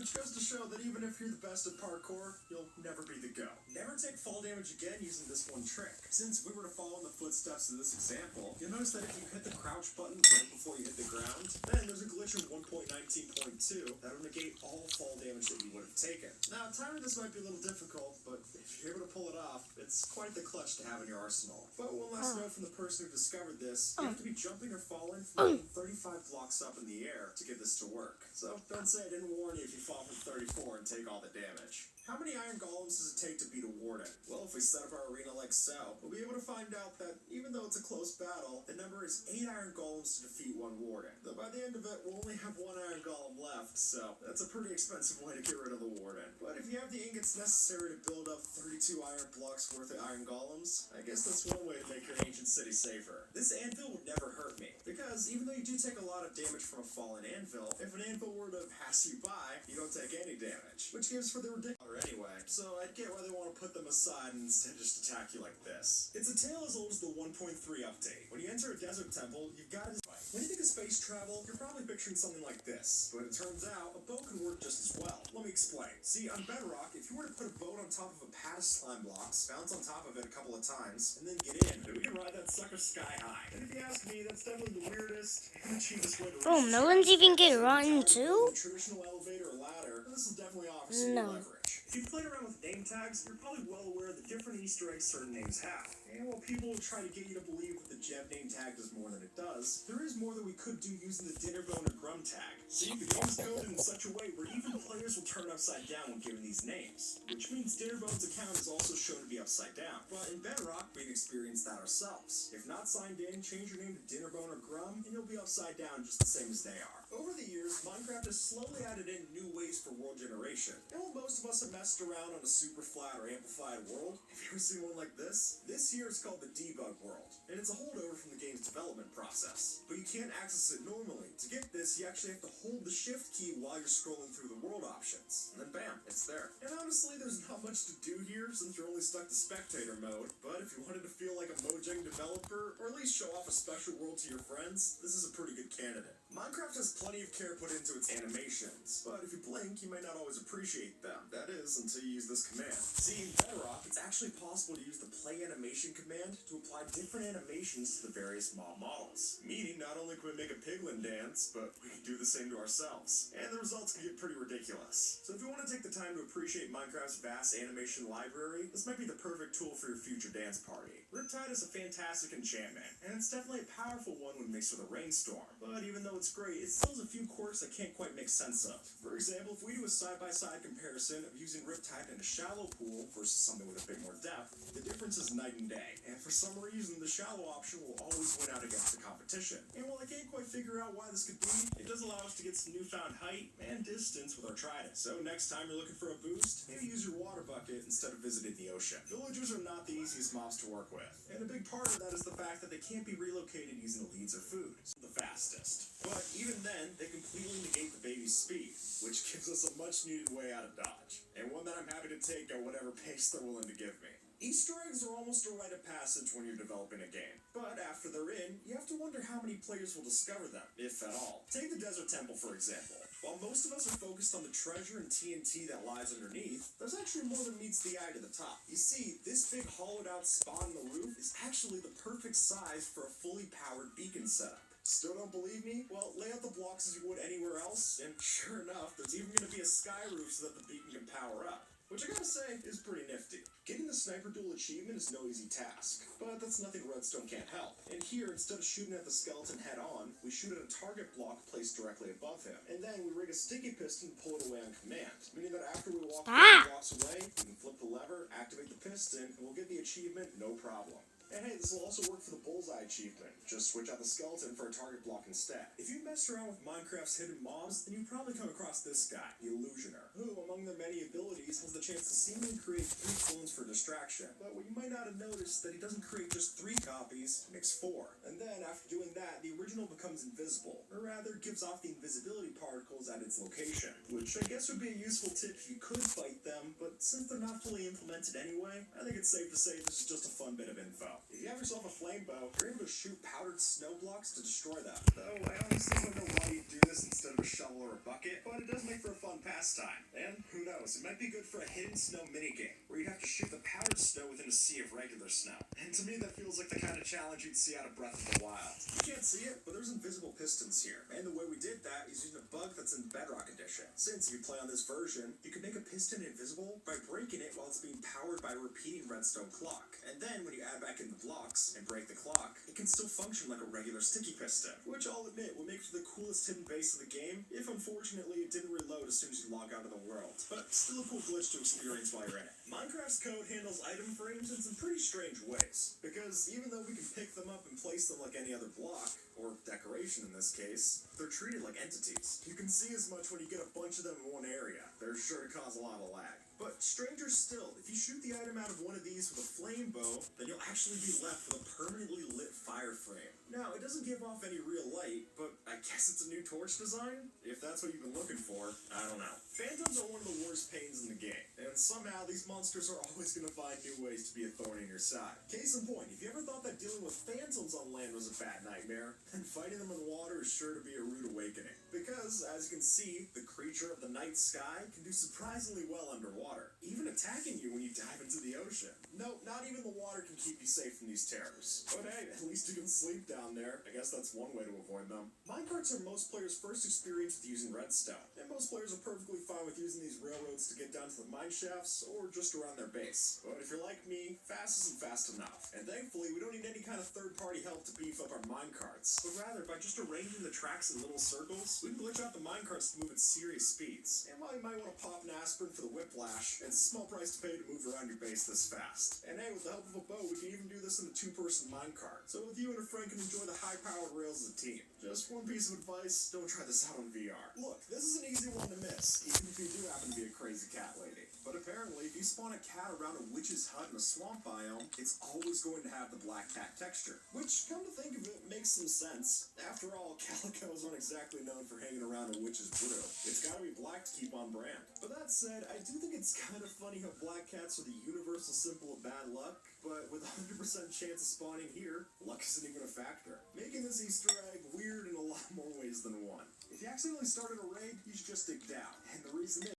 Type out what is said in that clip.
which goes to show that even if you're the best at parkour, you'll never be the GOAT. Never take fall damage again using this one trick. Since we were to follow in the footsteps of this example, you'll notice that if you hit the crouch button right before you hit the ground, then there's a glitch in 1.19.2 that'll negate all fall damage that you would have taken. Now, timing this might be a little difficult, but if you're able to pull it off, it's quite the clutch to have in your arsenal. But one last note from the person who discovered this, you have to be jumping or falling from 35 blocks up in the air to get this to work. So don't say I didn't warn you if you fall from 34 and take all the damage. How many Iron Golems does it take to beat a Warden? Well, if we set up our arena like so, we'll be able to find out that even though it's a close battle, the number is 8 Iron Golems to defeat one Warden. Though by the end of it, we'll only have 1 Iron Golem left, so that's a pretty expensive way to get rid of the Warden. But if you have the ingots necessary to build up 32 Iron blocks worth of Iron Golems, I guess that's one way to make your ancient city safer. This anvil would never hurt me, because even though you do take a lot of damage from a fallen anvil, if an anvil were to pass you by, you don't take any damage, which gives for the ridiculous anyway, so I'd get why they want to put them aside and instead just attack you like this. It's a tale as old as the 1.3 update. When you enter a desert temple, you've got to fight. When you think of space travel, you're probably picturing something like this, but it turns out a boat can work just as well. Let me explain. See, on Bedrock, if you were to put a boat on top of a pad of slime blocks, bounce on top of it a couple of times, and then get in, we can ride that sucker sky high. And if you ask me, that's definitely the weirdest and the cheapest way to reach. Oh, melons even get rotten too? A traditional elevator or ladder, this will definitely offer some leverage. If you've played around with name tags, you're probably well aware of the different Easter eggs certain names have. And while people will try to get you to believe that the Gem name tag does more than it does, there is more that we could do using the Dinnerbone or Grum tag. So you could always code it in such a way where even players will turn upside down when given these names, which means Dinnerbone's account is also shown to be upside down. But in Bedrock, we've experienced that ourselves. If not signed in, change your name to Dinnerbone or Grum, and you'll be upside down just the same as they are. Over the years, Minecraft has slowly added in new ways for world generation. And while most of us have messed around on a super flat or amplified world, have you ever seen one like this? This here is called the debug world, and it's a holdover from the game's development process. But you can't access it normally. To get this, you actually have to hold the shift key while you're scrolling through the world options. And then bam, it's there. And honestly, there's not much to do here since you're only stuck to spectator mode. But if you wanted to feel like a Mojang developer, or at least show off a special world to your friends, this is a pretty good candidate. Minecraft has plenty of care put into its animations, but if you blink, you might not always appreciate them. That is, until you use this command. See, in Bedrock, it's actually possible to use the play animation command to apply different animations to the various mob models. Meaning, not only can we make a piglin dance, but we can do the same to ourselves. And the results can get pretty ridiculous. So if you want to take the time to appreciate Minecraft's vast animation library, this might be the perfect tool for your future dance party. Riptide is a fantastic enchantment, and it's definitely a powerful one when mixed with a rainstorm. But even though it's great, it still has a few quirks I can't quite make sense of. For example, if we do a side-by-side comparison of using Riptide in a shallow pool versus something with a bit more depth, the difference is night and day. And for some reason, the shallow option will always win out against the competition. And while I can't quite figure out why this could be, it does allow us to get some newfound height and distance with our trident. So next time you're looking for a boost, maybe use your water bucket instead of visiting the ocean. Villagers are not the easiest mobs to work with. And a big part of that is the fact that they can't be relocated using the leads or food. The fastest. But even then, they completely negate the baby's speed, which gives us a much needed way out of dodge. And one that I'm happy to take at whatever pace they're willing to give me. Easter eggs are almost a rite of passage when you're developing a game. But after they're in, you have to wonder how many players will discover them, if at all. Take the Desert Temple, for example. While most of us are focused on the treasure and TNT that lies underneath, there's actually more than meets the eye to the top. You see, this big hollowed out spot in the roof is actually the perfect size for a fully powered beacon setup. Still don't believe me? Well, lay out the blocks as you would anywhere else, and sure enough, there's even going to be a sky roof so that the beacon can power up. Which I gotta say, is pretty nifty. Getting the Sniper Duel achievement is no easy task, but that's nothing Redstone can't help. And here, instead of shooting at the skeleton head on, we shoot at a target block placed directly above him. And then we rig a sticky piston to pull it away on command, meaning that after we walk 2 blocks away, we can flip the lever, activate the piston, and we'll get the achievement no problem. And hey, this will also work for the Bullseye achievement. Just switch out the skeleton for a target block instead. If you've messed around with Minecraft's hidden mobs, then you've probably come across this guy, the Illusioner, who, among their many abilities, has the chance to seemingly create 3 clones for distraction. But what you might not have noticed that he doesn't create just 3 copies, he makes 4. And then, after doing that, the original becomes invisible, or rather, gives off the invisibility particles at its location, which I guess would be a useful tip if you could fight them, but since they're not fully implemented anyway, I think it's safe to say this is just a fun bit of info. If you have yourself a flame bow, you're able to shoot powdered snow blocks to destroy them. Though I honestly don't know why you do this instead of a shovel or a bucket, but it does make for a fun pastime. And who knows, it might be good for a hidden snow minigame, where you'd have to shoot the powdered snow within a sea of regular snow. And to me, that feels like the kind of challenge you'd see out of Breath of the Wild. You can't see it, but there's invisible pistons here. And the way we did that is using a bug that's in Bedrock Edition. Since you play on this version, you can make a piston invisible by breaking it while it's being powered by a repeating redstone clock. And then when you add back in the blocks and break the clock, it can still function like a regular sticky piston, which I'll admit will make for the coolest hidden base in the game, if unfortunately it didn't reload as soon as you log out of the world. But still a cool glitch to experience while you're in it. Minecraft's code handles item frames in some pretty strange ways, because even though we can pick them up and place them like any other block, or decoration in this case, they're treated like entities. You can see as much when you get a bunch of them in one area. They're sure to cause a lot of lag. But stranger still, if you shoot the item out of one of these with a flame bow, then you'll actually be left with a permanently lit fire frame. Now, it doesn't give off any real light, but I guess it's a new torch design? If that's what you've been looking for, I don't know. Phantoms are one of the worst pains in the game, and somehow these monsters are always going to find new ways to be a thorn in your side. Case in point, if you ever thought that dealing with phantoms on land was a bad nightmare, then fighting them in the water is sure to be a rude awakening. Because, as you can see, the creature of the night sky can do surprisingly well underwater, even attacking you when you dive into the ocean. No, not even the water can keep you safe from these terrors. But hey, at least you can sleep down there. I guess that's one way to avoid them. Minecarts are most players' first experience with using redstone, and most players are perfectly fine with using these railroads to get down to the mine shafts or just around their base. But if you're like me, fast isn't fast enough. And thankfully, we don't need any kind of third-party help to beef up our minecarts, but rather by just arranging the tracks in little circles, we can glitch out the minecarts to move at serious speeds. And while you might want to pop an aspirin for the whiplash, it's a small price to pay to move around your base this fast. And hey, with the help of a bow, we can even do this in a two-person minecart. So if you and a friend can enjoy the high-powered rails as a team. Just one piece of advice, don't try this out on VR. Look, this is an easy one to miss, even if you do happen to be a crazy cat lady. But apparently, if you spawn a cat around a witch's hut in a swamp biome, it's always going to have the black cat texture. Which, come to think of it, makes some sense. After all, Calico's not exactly known for hanging around a witch's brew. It's gotta be black to keep on brand. But that said, I do think it's kind of funny how black cats are the universal symbol of bad luck, but with a 100% chance of spawning here, luck isn't even a factor. Making this Easter egg weird in a lot more ways than one. If you accidentally started a raid, you should just dig down. And the reason is